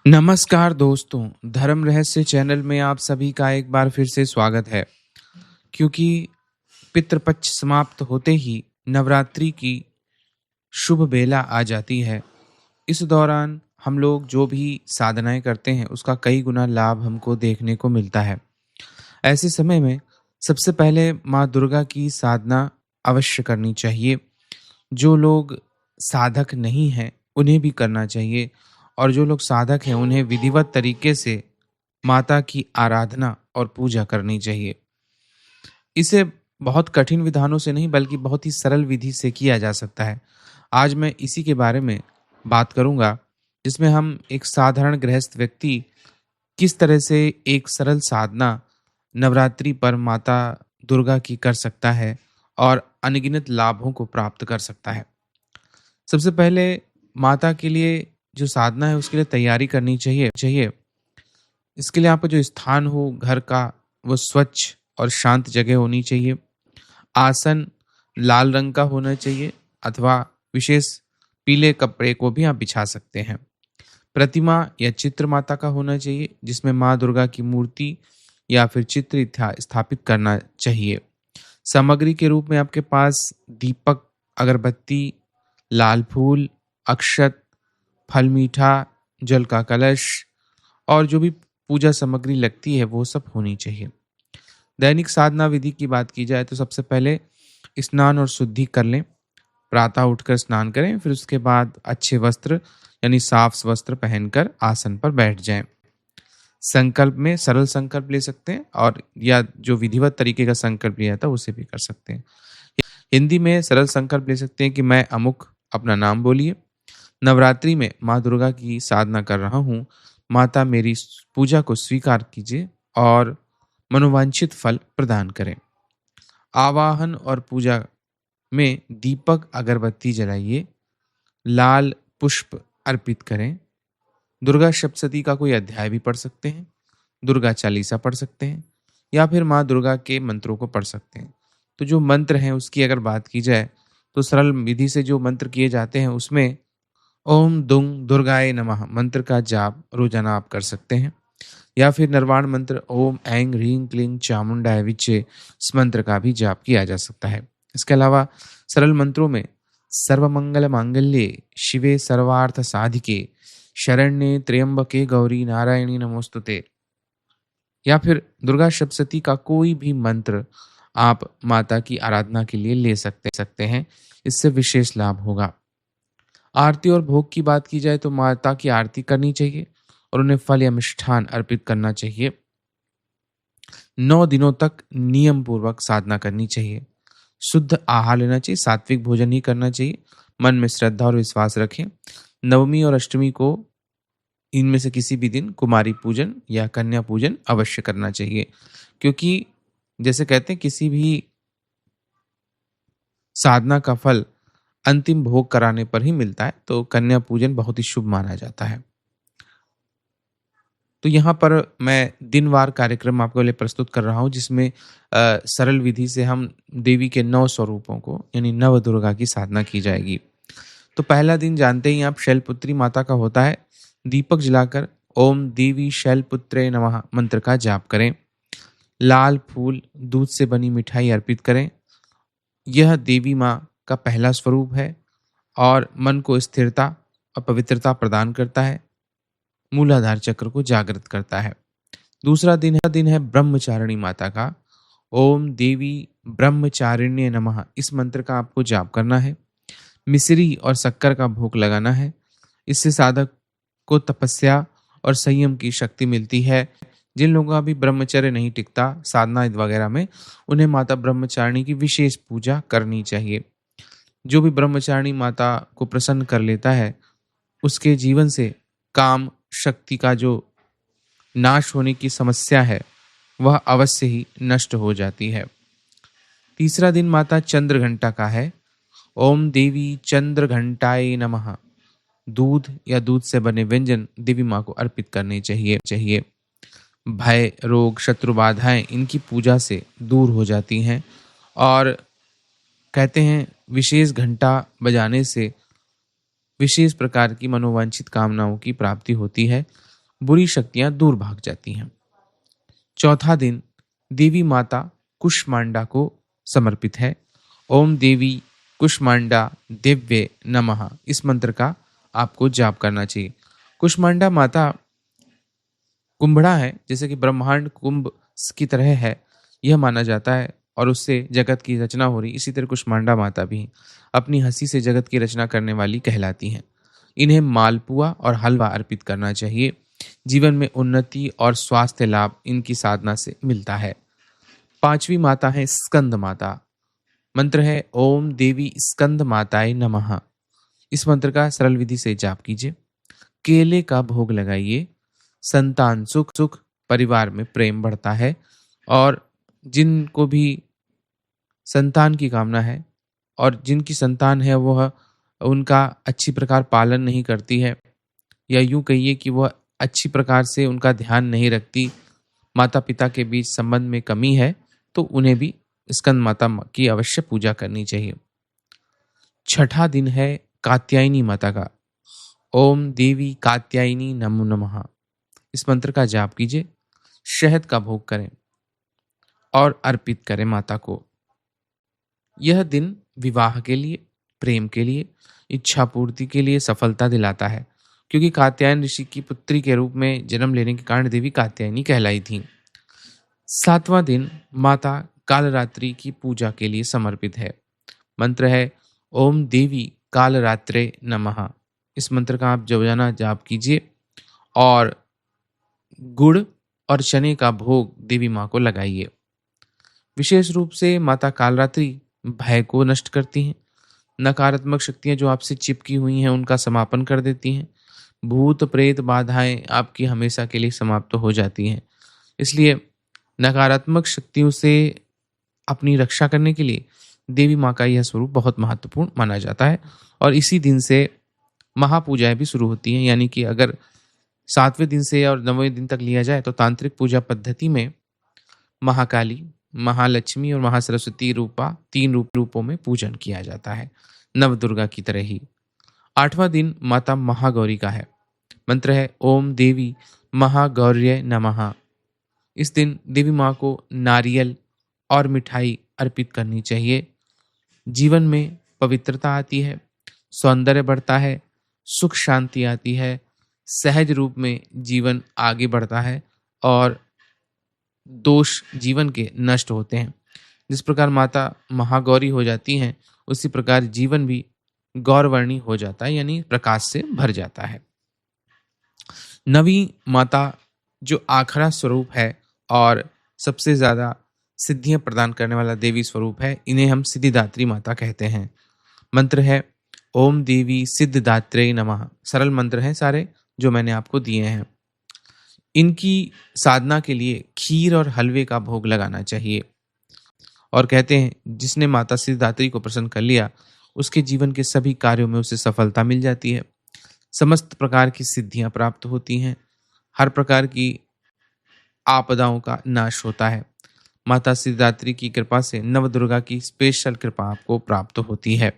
नमस्कार दोस्तों, धर्म रहस्य चैनल में आप सभी का एक बार फिर से स्वागत है। क्योंकि पितृपक्ष समाप्त होते ही नवरात्रि की शुभ बेला आ जाती है। इस दौरान हम लोग जो भी साधनाएं करते हैं उसका कई गुना लाभ हमको देखने को मिलता है। ऐसे समय में सबसे पहले माँ दुर्गा की साधना अवश्य करनी चाहिए। जो लोग साधक नहीं हैं उन्हें भी करना चाहिए, और जो लोग साधक हैं उन्हें विधिवत तरीके से माता की आराधना और पूजा करनी चाहिए। इसे बहुत कठिन विधानों से नहीं बल्कि बहुत ही सरल विधि से किया जा सकता है। आज मैं इसी के बारे में बात करूंगा, जिसमें हम एक साधारण गृहस्थ व्यक्ति किस तरह से एक सरल साधना नवरात्रि पर माता दुर्गा की कर सकता है और अनगिनत लाभों को प्राप्त कर सकता है। सबसे पहले माता के लिए जो साधना है उसके लिए तैयारी करनी चाहिए। इसके लिए आपका जो स्थान हो घर का वो स्वच्छ और शांत जगह होनी चाहिए। आसन लाल रंग का होना चाहिए अथवा विशेष पीले कपड़े को भी आप बिछा सकते हैं। प्रतिमा या चित्र माता का होना चाहिए, जिसमें माँ दुर्गा की मूर्ति या फिर चित्र स्थापित करना चाहिए। सामग्री के रूप में आपके पास दीपक, अगरबत्ती, लाल फूल, अक्षत, फल मीठा, जल का कलश और जो भी पूजा सामग्री लगती है वो सब होनी चाहिए। दैनिक साधना विधि की बात की जाए तो सबसे पहले स्नान और शुद्धि कर लें। प्रातः उठकर स्नान करें, फिर उसके बाद अच्छे वस्त्र यानी साफ वस्त्र पहनकर आसन पर बैठ जाएं। संकल्प में सरल संकल्प ले सकते हैं, और या जो विधिवत तरीके का संकल्प लिया था उसे भी कर सकते हैं। हिंदी में सरल संकल्प ले सकते हैं कि मैं अमुक, अपना नाम बोलिए। नवरात्रि में माँ दुर्गा की साधना कर रहा हूँ, माता मेरी पूजा को स्वीकार कीजिए और मनोवांछित फल प्रदान करें। आवाहन और पूजा में दीपक अगरबत्ती जलाइए, लाल पुष्प अर्पित करें। दुर्गा सप्तशती का कोई अध्याय भी पढ़ सकते हैं, दुर्गा चालीसा पढ़ सकते हैं, या फिर माँ दुर्गा के मंत्रों को पढ़ सकते हैं। तो जो मंत्र हैं उसकी अगर बात की जाए तो सरल विधि से जो मंत्र किए जाते हैं उसमें ओम दुंग दुर्गाय नमः मंत्र का जाप रोजाना आप कर सकते हैं, या फिर निर्वाण मंत्र ओम ऐं ह्रीं क्लीं चामुंडाय विचे इस मंत्र का भी जाप किया जा सकता है। इसके अलावा सरल मंत्रों में सर्वमंगल मांगल्ये शिवे सर्वार्थ साधिके शरण्ये त्र्यंबके गौरी नारायणी नमोस्तुते, या फिर दुर्गा सप्तशती का कोई भी मंत्र आप माता की आराधना के लिए ले सकते हैं। इससे विशेष लाभ होगा। आरती और भोग की बात की जाए तो माता की आरती करनी चाहिए और उन्हें फल या मिष्ठान अर्पित करना चाहिए। 9 दिनों तक नियम पूर्वक साधना करनी चाहिए। शुद्ध आहार लेना चाहिए, सात्विक भोजन ही करना चाहिए। मन में श्रद्धा और विश्वास रखें। नवमी और अष्टमी को इनमें से किसी भी दिन कुमारी पूजन या कन्या पूजन अवश्य करना चाहिए, क्योंकि जैसे कहते हैं किसी भी साधना का फल अंतिम भोग कराने पर ही मिलता है, तो कन्या पूजन बहुत ही शुभ माना जाता है। तो यहाँ पर मैं दिनवार कार्यक्रम आपके लिए प्रस्तुत कर रहा हूँ, जिसमें सरल विधि से हम देवी के 9 स्वरूपों को यानी नव दुर्गा की साधना की जाएगी। तो पहला दिन जानते ही आप शैलपुत्री माता का होता है। दीपक जलाकर ओम देवी शैलपुत्रे नमः मंत्र का जाप करें। लाल फूल, दूध से बनी मिठाई अर्पित करें। यह देवी माँ का पहला स्वरूप है और मन को स्थिरता और पवित्रता प्रदान करता है, मूलाधार चक्र को जागृत करता है। दूसरा दिन है ब्रह्मचारिणी माता का। ओम देवी ब्रह्मचारिण्य नमः इस मंत्र का आपको जाप करना है। मिश्री और शक्कर का भोग लगाना है। इससे साधक को तपस्या और संयम की शक्ति मिलती है। जिन लोगों का भी ब्रह्मचर्य नहीं टिकता साधना वगैरह में, उन्हें माता ब्रह्मचारिणी की विशेष पूजा करनी चाहिए। जो भी ब्रह्मचारिणी माता को प्रसन्न कर लेता है उसके जीवन से काम शक्ति का जो नाश होने की समस्या है वह अवश्य ही नष्ट हो जाती है। तीसरा दिन माता चंद्र घंटा का है। ओम देवी चंद्र घंटाए नमः दूध या दूध से बने व्यंजन देवी माँ को अर्पित करने चाहिए। भय, रोग, शत्रु बाधाएं इनकी पूजा से दूर हो जाती हैं, और कहते हैं विशेष घंटा बजाने से विशेष प्रकार की मनोवांछित कामनाओं की प्राप्ति होती है। बुरी शक्तियां दूर भाग जाती हैं। चौथा दिन देवी माता कुष्मांडा को समर्पित है। ओम देवी कुष्मांडा दिव्य नमः, इस मंत्र का आपको जाप करना चाहिए। कुष्मांडा माता कुंभड़ा है, जैसे कि ब्रह्मांड कुंभ की तरह है यह माना जाता है और उससे जगत की रचना हो रही। इसी तरह कुष्मांडा माता भी अपनी हंसी से जगत की रचना करने वाली कहलाती हैं। इन्हें मालपुआ और हलवा अर्पित करना चाहिए। जीवन में उन्नति और स्वास्थ्य लाभ इनकी साधना से मिलता है। पांचवी माता है स्कंद माता। मंत्र है ओम देवी स्कंद माताए नमः। इस मंत्र का सरल विधि से जाप कीजिए। केले का भोग लगाइए। संतान सुख सुख, परिवार में प्रेम बढ़ता है और जिनको भी संतान की कामना है और जिनकी संतान है वह उनका अच्छी प्रकार पालन नहीं करती है, या यूं कहिए कि वह अच्छी प्रकार से उनका ध्यान नहीं रखती, माता पिता के बीच संबंध में कमी है, तो उन्हें भी स्कंद माता की अवश्य पूजा करनी चाहिए। छठा दिन है कात्यायनी माता का। ओम देवी कात्यायनी नमो नमः। इस मंत्र का जाप कीजिए। शहद का भोग करें और अर्पित करें माता को। यह दिन विवाह के लिए, प्रेम के लिए, इच्छा पूर्ति के लिए सफलता दिलाता है, क्योंकि कात्यायन ऋषि की पुत्री के रूप में जन्म लेने के कारण देवी कात्यायनी कहलाई थी। सातवां दिन माता कालरात्रि की पूजा के लिए समर्पित है। मंत्र है ओम देवी कालरात्रे नमः। इस मंत्र का आप रोजाना जाप कीजिए और गुड़ और चने का भोग देवी माँ को लगाइए। विशेष रूप से माता कालरात्रि भय को नष्ट करती हैं। नकारात्मक शक्तियां जो आपसे चिपकी हुई हैं उनका समापन कर देती हैं। भूत प्रेत बाधाएं आपकी हमेशा के लिए समाप्त हो जाती हैं। इसलिए नकारात्मक शक्तियों से अपनी रक्षा करने के लिए देवी माँ का यह स्वरूप बहुत महत्वपूर्ण माना जाता है। और इसी दिन से महापूजाएं भी शुरू होती हैं, यानी कि अगर 7वें दिन से और 9वें दिन तक लिया जाए तो तांत्रिक पूजा पद्धति में महाकाली, महालक्ष्मी और महासरस्वती रूपा 3 रूपों में पूजन किया जाता है, नवदुर्गा की तरह ही। 8वां दिन माता महागौरी का है। मंत्र है ओम देवी महागौर्य नमः। इस दिन देवी माँ को नारियल और मिठाई अर्पित करनी चाहिए। जीवन में पवित्रता आती है, सौंदर्य बढ़ता है, सुख शांति आती है, सहज रूप में जीवन आगे बढ़ता है और दोष जीवन के नष्ट होते हैं। जिस प्रकार माता महागौरी हो जाती हैं, उसी प्रकार जीवन भी गौरवर्णी हो जाता है, यानी प्रकाश से भर जाता है। 9वीं माता जो आखरा स्वरूप है और सबसे ज्यादा सिद्धियां प्रदान करने वाला देवी स्वरूप है, इन्हें हम सिद्धिदात्री माता कहते हैं। मंत्र है ओम देवी सिद्धिदात्रे नमः। सरल मंत्र हैं सारे जो मैंने आपको दिए हैं। इनकी साधना के लिए खीर और हलवे का भोग लगाना चाहिए और कहते हैं जिसने माता सिद्धिदात्री को प्रसन्न कर लिया उसके जीवन के सभी कार्यों में उसे सफलता मिल जाती है, समस्त प्रकार की सिद्धियां प्राप्त होती हैं, हर प्रकार की आपदाओं का नाश होता है। माता सिद्धिदात्री की कृपा से नवदुर्गा की स्पेशल कृपा आपको प्राप्त होती है।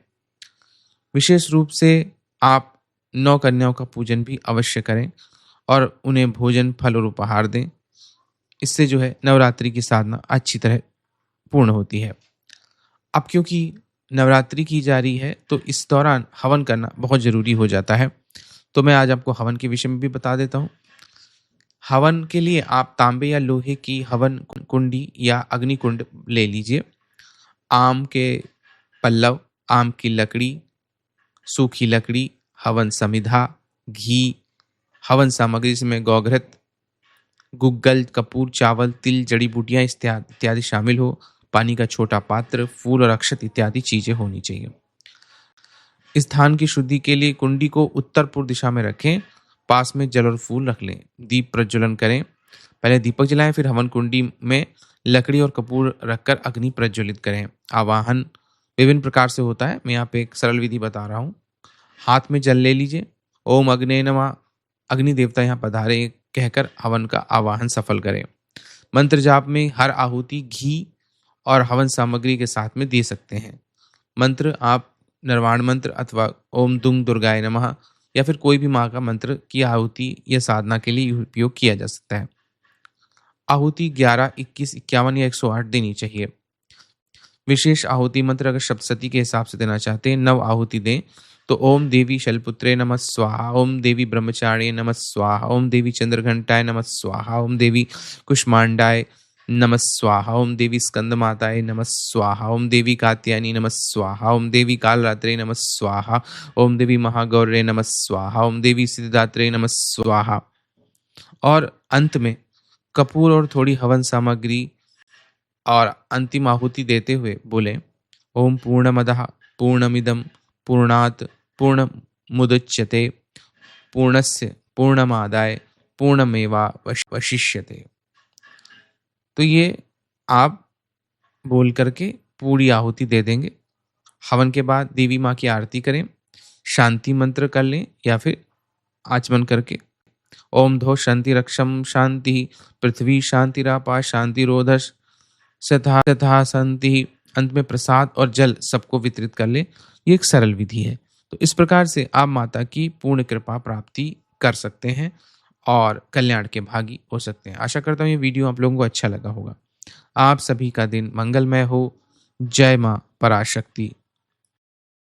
विशेष रूप से आप 9 कन्याओं का पूजन भी अवश्य करें और उन्हें भोजन, फल और उपहार दें। इससे जो है नवरात्रि की साधना अच्छी तरह पूर्ण होती है। अब क्योंकि नवरात्रि की जा रही है तो इस दौरान हवन करना बहुत जरूरी हो जाता है, तो मैं आज आपको हवन के विषय में भी बता देता हूँ। हवन के लिए आप तांबे या लोहे की हवन कुंडी या अग्नि कुंड ले लीजिए। आम के पल्लव, आम की लकड़ी, सूखी लकड़ी, हवन समिधा, घी, हवन सामग्री जिसमें गौघृत, गुग्गल, कपूर, चावल, तिल, जड़ी बूटियां इत्यादि शामिल हो, पानी का छोटा पात्र, फूल और अक्षत इत्यादि चीजें होनी चाहिए। इस स्थान की शुद्धि के लिए कुंडी को उत्तर पूर्व दिशा में रखें, पास में जल और फूल रख लें, दीप प्रज्वलन करें। पहले दीपक जलाएं, फिर हवन कुंडी में लकड़ी और कपूर रखकर अग्नि प्रज्वलित करें। आवाहन विभिन्न प्रकार से होता है, मैं यहाँ पे एक सरल विधि बता रहा हूँ। हाथ में जल ले लीजिए, ओम अग्ने नमः, अग्नि देवता यहाँ पधारे कहकर हवन का आवाहन सफल करें। मंत्र जाप में हर आहुति घी और हवन सामग्री के साथ में दे सकते हैं। मंत्र आप निर्वाण मंत्र अथवा ओम दुंग दुर्गाय नमः या फिर कोई भी माँ का मंत्र की आहुति या साधना के लिए उपयोग किया जा सकता है। आहुति 11, 21, 51 या 108 देनी चाहिए। विशेष आहुति मंत्र अगर सप्तशती के हिसाब से देना चाहते हैं, 9 आहुति दें तो ओम देवी शैलपुत्रे नमः स्वाहा, ओम देवी ब्रह्मचारिणे नमः स्वाहा, ओम देवी चंद्रघंटाय नमः स्वाहा, ओम देवी कुष्मांडाय नमः स्वाहा, ओम देवी स्कंदमाताय नमः स्वाहा, ओम देवी कात्यायनी नमः स्वाहा, ओम देवी कालरात्रे नमः स्वाहा, ओम देवी महागौर्ये नमः स्वाहा, ओम देवी सिद्धिदात्रे नमः स्वाहा। और अंत में कपूर और थोड़ी हवन सामग्री और अंतिम आहुति देते हुए बोले ओम पूर्णमदः पूर्णमिदं पूर्णात् पूर्णमुदच्यते पूर्णस्य पूर्णमादाय पूर्णमेवावशिष्यते। तो ये आप बोल करके पूरी आहुति दे देंगे। हवन के बाद देवी माँ की आरती करें, शांति मंत्र कर लें या फिर आचमन करके ओम धो शांति रक्षम शांति पृथ्वी शांतिरापा शांतिरोधश तथा शांति। अंत में प्रसाद और जल सबको वितरित कर ले। ये एक सरल विधि है। तो इस प्रकार से आप माता की पूर्ण कृपा प्राप्ति कर सकते हैं और कल्याण के भागी हो सकते हैं। आशा करता हूँ ये वीडियो आप लोगों को अच्छा लगा होगा। आप सभी का दिन मंगलमय हो। जय माँ पराशक्ति।